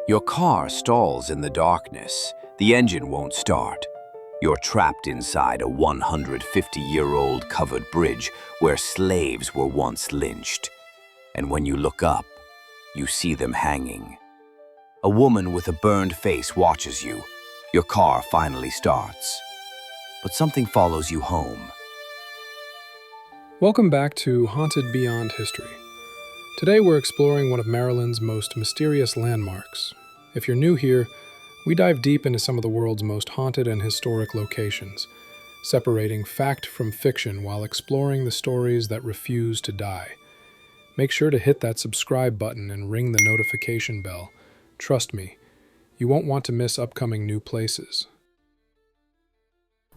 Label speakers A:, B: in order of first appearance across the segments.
A: Your car stalls in the darkness. The engine won't start. You're trapped inside a 150-year-old covered bridge where slaves were once lynched. And when you look up, you see them hanging. A woman with a burned face watches you. Your car finally starts. But something follows you home.
B: Welcome back to Haunted Beyond History. Today we're exploring one of Maryland's most mysterious landmarks. If you're new here, we dive deep into some of the world's most haunted and historic locations, separating fact from fiction while exploring the stories that refuse to die. Make sure to hit that subscribe button and ring the notification bell. Trust me, you won't want to miss upcoming new places.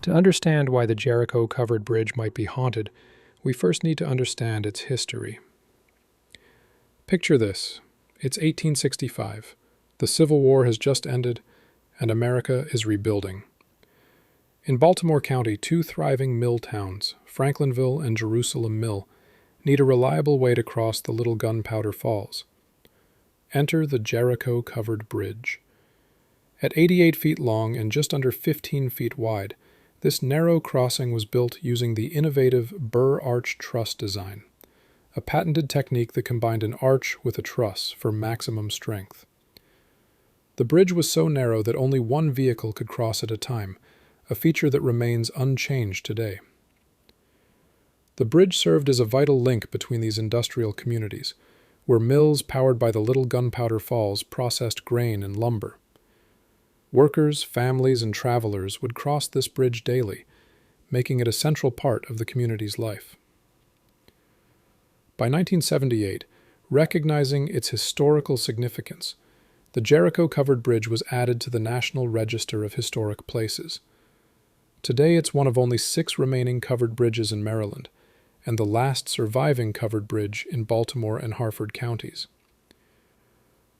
B: To understand why the Jericho Covered Bridge might be haunted, we first need to understand its history. Picture this. It's 1865. The Civil War has just ended, and America is rebuilding. In Baltimore County, two thriving mill towns, Franklinville and Jerusalem Mill, need a reliable way to cross the Little Gunpowder Falls. Enter the Jericho Covered Bridge. At 88 feet long and just under 15 feet wide, this narrow crossing was built using the innovative Burr arch truss design, a patented technique that combined an arch with a truss for maximum strength. The bridge was so narrow that only one vehicle could cross at a time, a feature that remains unchanged today. The bridge served as a vital link between these industrial communities, where mills powered by the Little Gunpowder Falls processed grain and lumber. Workers, families, and travelers would cross this bridge daily, making it a central part of the community's life. By 1978, recognizing its historical significance, the Jericho Covered Bridge was added to the National Register of Historic Places. Today it's one of only 6 remaining covered bridges in Maryland, and the last surviving covered bridge in Baltimore and Harford counties.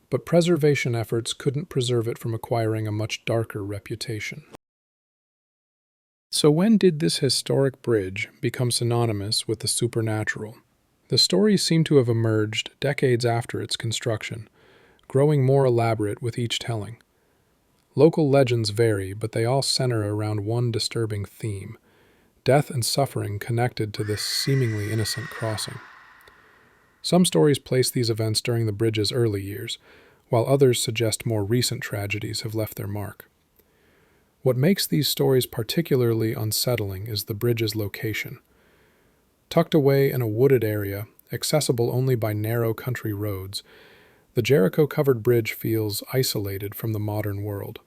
B: But preservation efforts couldn't preserve it from acquiring a much darker reputation. So when did this historic bridge become synonymous with the supernatural? The stories seem to have emerged decades after its construction, growing more elaborate with each telling. Local legends vary, but they all center around one disturbing theme: death and suffering connected to this seemingly innocent crossing. Some stories place these events during the bridge's early years, while others suggest more recent tragedies have left their mark. What makes these stories particularly unsettling is the bridge's location. Tucked away in a wooded area, accessible only by narrow country roads, the Jericho Covered Bridge feels isolated from the modern world.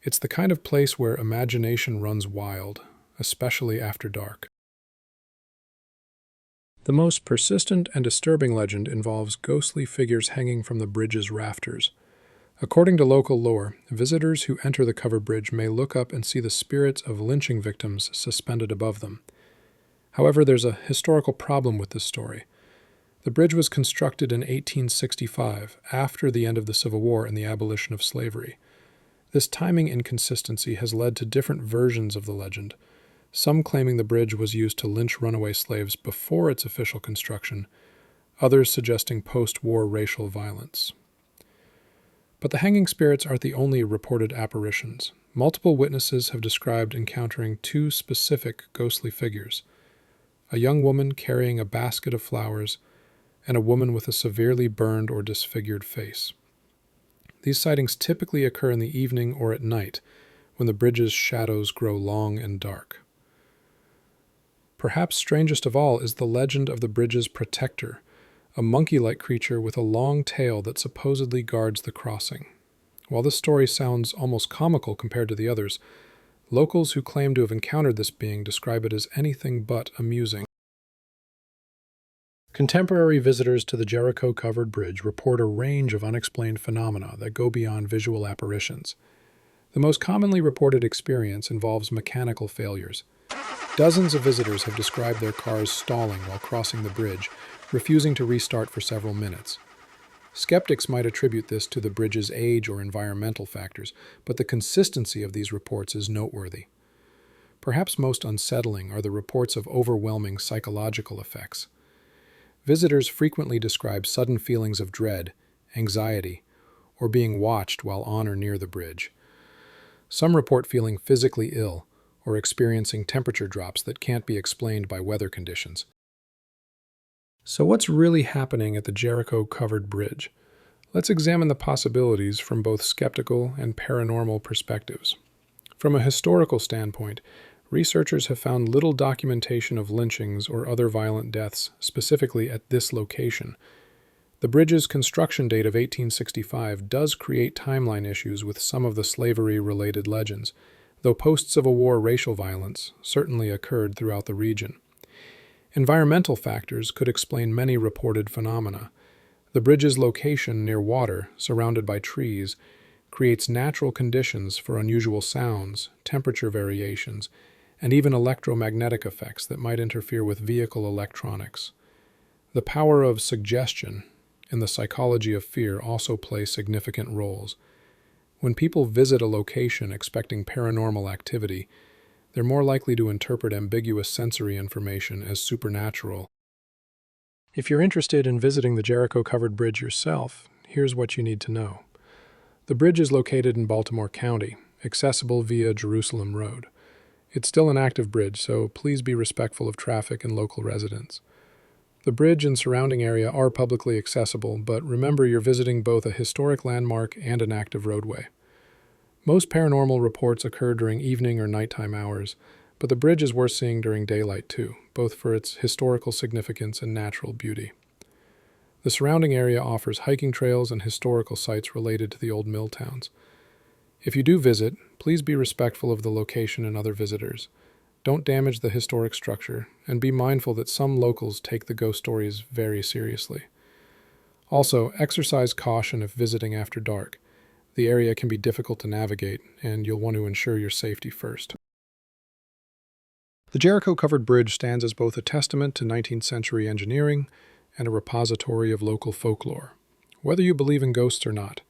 B: It's the kind of place where imagination runs wild, especially after dark. The most persistent and disturbing legend involves ghostly figures hanging from the bridge's rafters. According to local lore, visitors who enter the covered bridge may look up and see the spirits of lynching victims suspended above them. However, there's a historical problem with this story. The bridge was constructed in 1865, after the end of the Civil War and the abolition of slavery. This timing inconsistency has led to different versions of the legend, some claiming the bridge was used to lynch runaway slaves before its official construction, others suggesting post-war racial violence. But the hanging spirits aren't the only reported apparitions. Multiple witnesses have described encountering 2 specific ghostly figures: a young woman carrying a basket of flowers and a woman with a severely burned or disfigured face. These sightings typically occur in the evening or at night, when the bridge's shadows grow long and dark. Perhaps strangest of all is the legend of the bridge's protector, a monkey-like creature with a long tail that supposedly guards the crossing. While this story sounds almost comical compared to the others, locals who claim to have encountered this being describe it as anything but amusing. Contemporary visitors to the Jericho Covered Bridge report a range of unexplained phenomena that go beyond visual apparitions. The most commonly reported experience involves mechanical failures. Dozens of visitors have described their cars stalling while crossing the bridge, refusing to restart for several minutes. Skeptics might attribute this to the bridge's age or environmental factors, but the consistency of these reports is noteworthy. Perhaps most unsettling are the reports of overwhelming psychological effects. Visitors frequently describe sudden feelings of dread, anxiety, or being watched while on or near the bridge. Some report feeling physically ill or experiencing temperature drops that can't be explained by weather conditions. So what's really happening at the Jericho Covered Bridge? Let's examine the possibilities from both skeptical and paranormal perspectives. From a historical standpoint, researchers have found little documentation of lynchings or other violent deaths specifically at this location. The bridge's construction date of 1865 does create timeline issues with some of the slavery-related legends, though post-Civil War racial violence certainly occurred throughout the region. Environmental factors could explain many reported phenomena. The bridge's location near water, surrounded by trees, creates natural conditions for unusual sounds, temperature variations, and even electromagnetic effects that might interfere with vehicle electronics. The power of suggestion and the psychology of fear also play significant roles. When people visit a location expecting paranormal activity, they're more likely to interpret ambiguous sensory information as supernatural. If you're interested in visiting the Jericho Covered Bridge yourself, here's what you need to know. The bridge is located in Baltimore County, accessible via Jerusalem Road. It's still an active bridge, so please be respectful of traffic and local residents. The bridge and surrounding area are publicly accessible, but remember you're visiting both a historic landmark and an active roadway. Most paranormal reports occur during evening or nighttime hours, but the bridge is worth seeing during daylight too, both for its historical significance and natural beauty. The surrounding area offers hiking trails and historical sites related to the old mill towns. If you do visit, please be respectful of the location and other visitors. Don't damage the historic structure, and be mindful that some locals take the ghost stories very seriously. Also, exercise caution if visiting after dark. The area can be difficult to navigate, and you'll want to ensure your safety first. The Jericho Covered Bridge stands as both a testament to 19th century engineering and a repository of local folklore. Whether you believe in ghosts or not,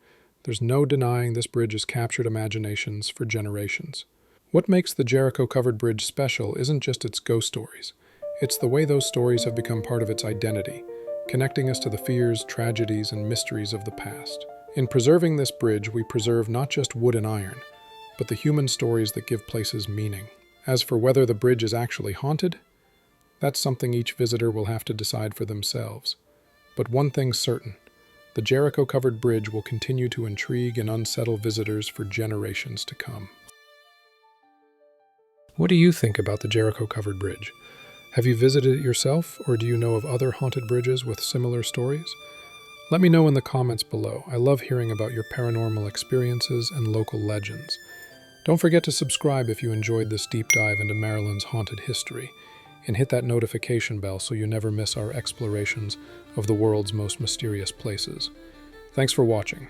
B: there's no denying this bridge has captured imaginations for generations. What makes the Jericho Covered Bridge special isn't just its ghost stories. It's the way those stories have become part of its identity, connecting us to the fears, tragedies, and mysteries of the past. In preserving this bridge, we preserve not just wood and iron, but the human stories that give places meaning. As for whether the bridge is actually haunted, that's something each visitor will have to decide for themselves. But one thing's certain, the Jericho Covered Bridge will continue to intrigue and unsettle visitors for generations to come. What do you think about the Jericho Covered Bridge? Have you visited it yourself, or do you know of other haunted bridges with similar stories? Let me know in the comments below. I love hearing about your paranormal experiences and local legends. Don't forget to subscribe if you enjoyed this deep dive into Maryland's haunted history, and hit that notification bell so you never miss our explorations of the world's most mysterious places. Thanks for watching.